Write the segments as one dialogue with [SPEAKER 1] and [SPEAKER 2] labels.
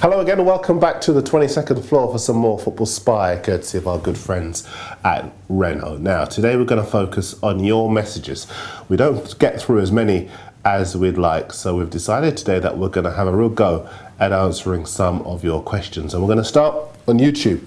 [SPEAKER 1] Hello again and welcome back to the 22nd floor for some more Football Spy, courtesy of our good friends at Renault. Now, today we're going to focus on your messages. We don't get through as many as we'd like, so we've decided today that we're going to have a real go at answering some of your questions. And we're going to start on YouTube,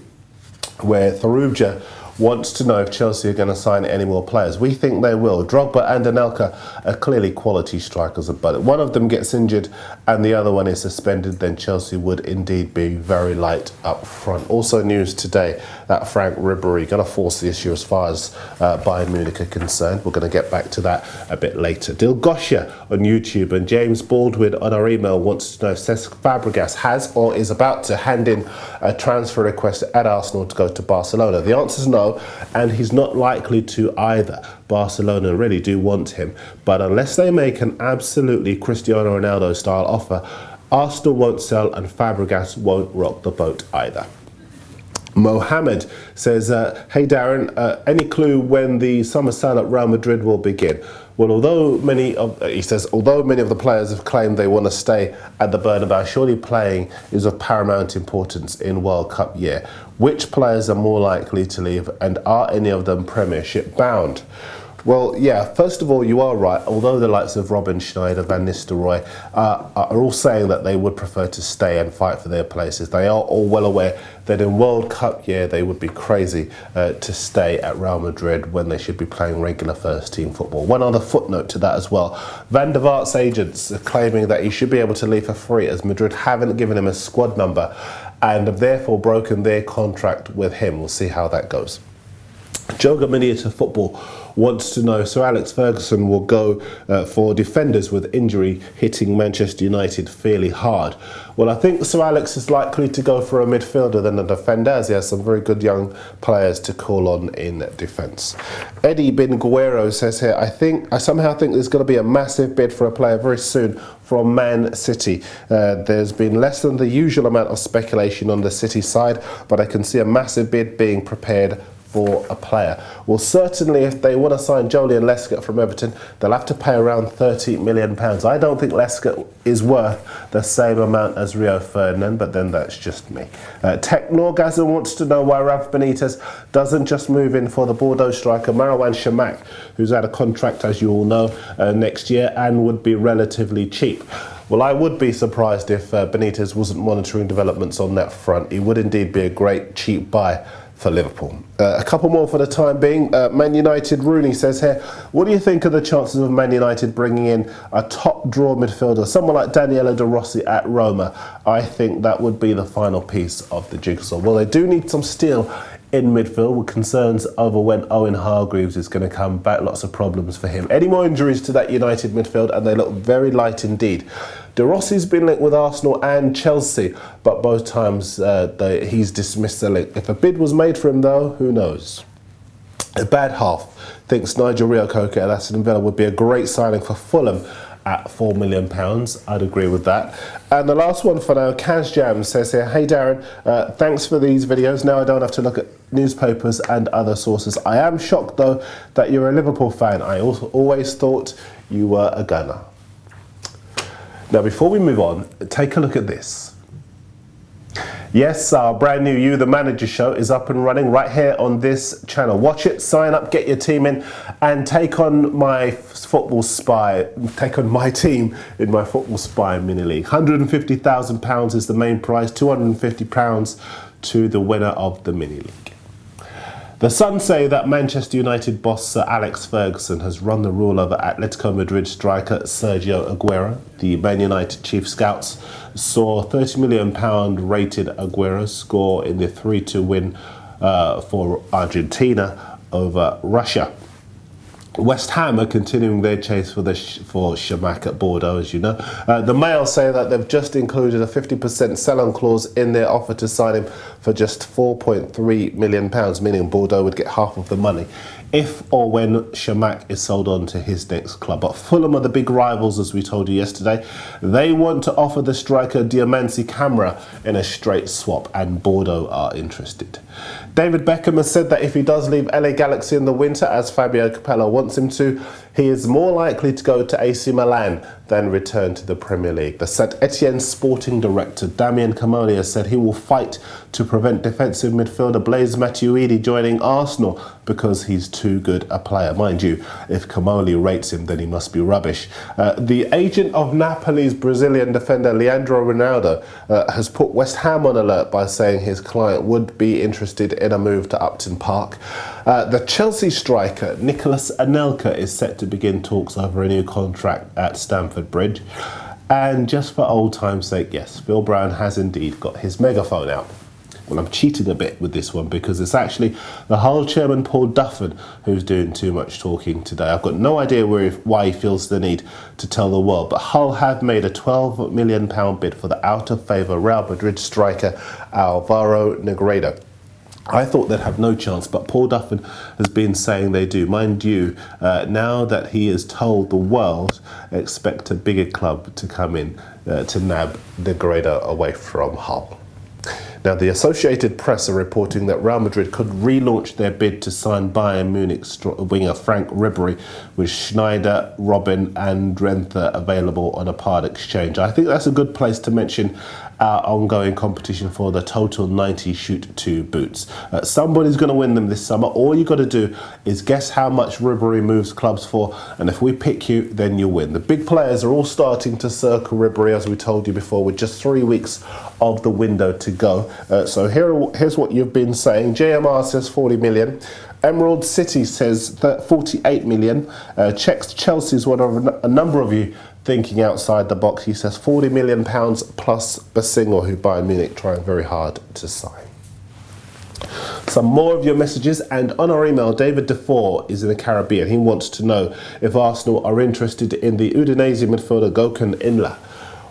[SPEAKER 1] where Tharuja wants to know if Chelsea are going to sign any more players. We think they will. Drogba and Anelka are clearly quality strikers, but one of them gets injured and the other one is suspended, then Chelsea would indeed be very light up front. Also news today that Frank Ribery going to force the issue as far as Bayern Munich are concerned. We're going to get back to that a bit later. Dilgosha on YouTube and James Baldwin on our email wants to know if Cesc Fabregas has or is about to hand in a transfer request at Arsenal to go to Barcelona. The answer is no, and he's not likely to either. Barcelona really do want him, but unless they make an absolutely Cristiano Ronaldo style offer, Arsenal won't sell and Fabregas won't rock the boat either. Mohammed says, hey Darren, any clue when the summer sale at Real Madrid will begin? Well, although many of the players have claimed they want to stay at the Bernabeu, surely playing is of paramount importance in World Cup year. Which players are more likely to leave, and are any of them Premiership bound? Well, yeah, first of all, you are right. Although the likes of Robin Schneider, Van Nistelrooy are all saying that they would prefer to stay and fight for their places, they are all well aware that in World Cup year they would be crazy to stay at Real Madrid when they should be playing regular first team football. One other footnote to that as well. Van der Vaart's agents are claiming that he should be able to leave for free as Madrid haven't given him a squad number and have therefore broken their contract with him. We'll see how that goes. Joga Miniature Football wants to know, Sir Alex Ferguson will go for defenders with injury hitting Manchester United fairly hard. Well, I think Sir Alex is likely to go for a midfielder than a defender, as he has some very good young players to call on in defence. Eddie Binguero says here, I somehow think there's going to be a massive bid for a player very soon from Man City. There's been less than the usual amount of speculation on the City side, but I can see a massive bid being prepared for a player. Well, certainly if they want to sign Joleon Lescott from Everton, they'll have to pay around £30 million. I don't think Lescott is worth the same amount as Rio Ferdinand, but then that's just me. Technorgasm wants to know why Ralph Benitez doesn't just move in for the Bordeaux striker Marouane Chamakh, who's out of contract, as you all know, next year and would be relatively cheap. Well, I would be surprised if Benitez wasn't monitoring developments on that front. He would indeed be a great cheap buy for Liverpool. A couple more for the time being. Man United Rooney says here, what do you think of the chances of Man United bringing in a top draw midfielder, someone like Daniele De Rossi at Roma? I think that would be the final piece of the jigsaw. Well, they do need some steel in midfield, with concerns over when Owen Hargreaves is going to come back. Lots of problems for him. Any more injuries to that United midfield and they look very light indeed. De Rossi's been linked with Arsenal and Chelsea, but both times he's dismissed the link. If a bid was made for him though, who knows? A bad half thinks Nigel Reo-Coker at Aston Villa would be a great signing for Fulham at £4 million. I'd agree with that. And the last one for now, Kaz Jam says here, hey Darren, thanks for these videos. Now I don't have to look at newspapers and other sources. I am shocked though that you're a Liverpool fan. I also always thought you were a Gunner. Now before we move on, take a look at this. Yes, our brand new You The Manager show is up and running right here on this channel. Watch it, sign up, get your team in, and take on my Football Spy, take on my team in my Football Spy mini league. £150,000 is the main prize, £250 to the winner of the mini league. The Sun say that Manchester United boss Sir Alex Ferguson has run the rule over Atletico Madrid striker Sergio Aguero. The Man United chief scouts saw £30 million rated Aguero score in the 3-2 win for Argentina over Russia. West Ham are continuing their chase for Chamakh at Bordeaux, as you know. The Mail say that they've just included a 50% sell-on clause in their offer to sign him for just £4.3 million, meaning Bordeaux would get half of the money if or when Chamakh is sold on to his next club. But Fulham are the big rivals, as we told you yesterday. They want to offer the striker Diamansi Camara in a straight swap, and Bordeaux are interested. David Beckham has said that if he does leave LA Galaxy in the winter, as Fabio Capello wants wants him to. He is more likely to go to AC Milan than return to the Premier League. The Saint Etienne sporting director Damien Comolli has said he will fight to prevent defensive midfielder Blaise Matuidi joining Arsenal because he's too good a player. Mind you, if Comolli rates him, then he must be rubbish. The agent of Napoli's Brazilian defender Leandro Ronaldo has put West Ham on alert by saying his client would be interested in a move to Upton Park. The Chelsea striker Nicolas Anelka is set to begin talks over a new contract at Stamford Bridge. And just for old time's sake, yes, Phil Brown has indeed got his megaphone out. Well, I'm cheating a bit with this one because it's actually the Hull chairman Paul Duffin who's doing too much talking today. I've got no idea why he feels the need to tell the world, but Hull have made a £12 million bid for the out-of-favour Real Madrid striker Alvaro Negredo. I thought they'd have no chance, but Paul Duffin has been saying they do. Mind you, now that he has told the world, expect a bigger club to come in to nab Negredo away from Hull. Now, the Associated Press are reporting that Real Madrid could relaunch their bid to sign Bayern Munich winger Frank Ribery, with Schneider, Robin and Drenthe available on a part exchange. I think that's a good place to mention our ongoing competition for the Total 90 Shoot 2 boots. Somebody's going to win them this summer. All you got to do is guess how much Ribery moves clubs for, and if we pick you, then you win. The big players are all starting to circle Ribery, as we told you before, with just 3 weeks of the window to go. So here's what you've been saying. JMR says 40 million. Emerald City says 48 million. Chelsea is one of a number of you thinking outside the box. He says £40 million plus Basingor, who Bayern Munich trying very hard to sign. Some more of your messages, and on our email, David Defoe is in the Caribbean. He wants to know if Arsenal are interested in the Udinese midfielder Gökhan Inler.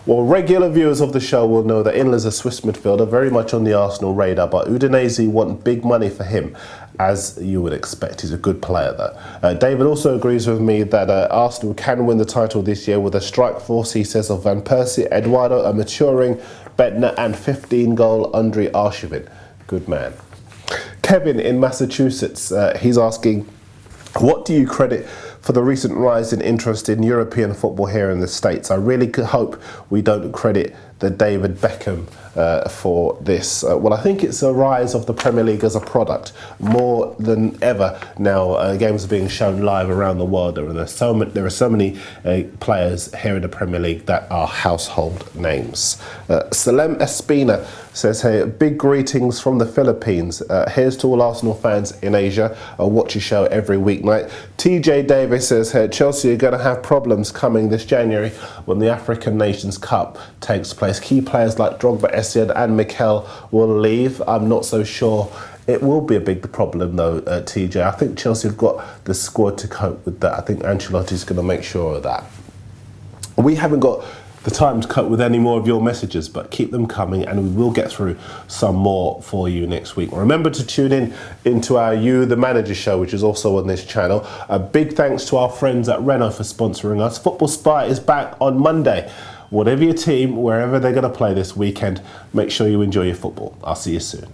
[SPEAKER 1] Well, regular viewers of the show will know that Inler's a Swiss midfielder, very much on the Arsenal radar, but Udinese want big money for him, as you would expect. He's a good player, though. David also agrees with me that Arsenal can win the title this year with a strike force, he says, of Van Persie, Eduardo, a maturing Bettner, and 15-goal Andriy Arshavin. Good man. Kevin in Massachusetts, he's asking, what do you credit for the recent rise in interest in European football here in the States? I really hope we don't credit the David Beckham for this. Well, I think it's a rise of the Premier League as a product more than ever now. Games are being shown live around the world, and there are so many players here in the Premier League that are household names. Salem Espina says, hey, big greetings from the Philippines. Here's to all Arsenal fans in Asia. I watch your show every weeknight. TJ Davis says, hey, Chelsea are going to have problems coming this January when the African Nations Cup takes place. Key players like Drogba, Essien and Mikel will leave. I'm not so sure it will be a big problem though, TJ. I think Chelsea have got the squad to cope with that. I think Ancelotti's going to make sure of that. We haven't got the time to cope with any more of your messages, but keep them coming and we will get through some more for you next week. Remember to tune in into our You the Manager show, which is also on this channel. A big thanks to our friends at Renault for sponsoring us. Football Spy is back on Monday. Whatever your team, wherever they're going to play this weekend, make sure you enjoy your football. I'll see you soon.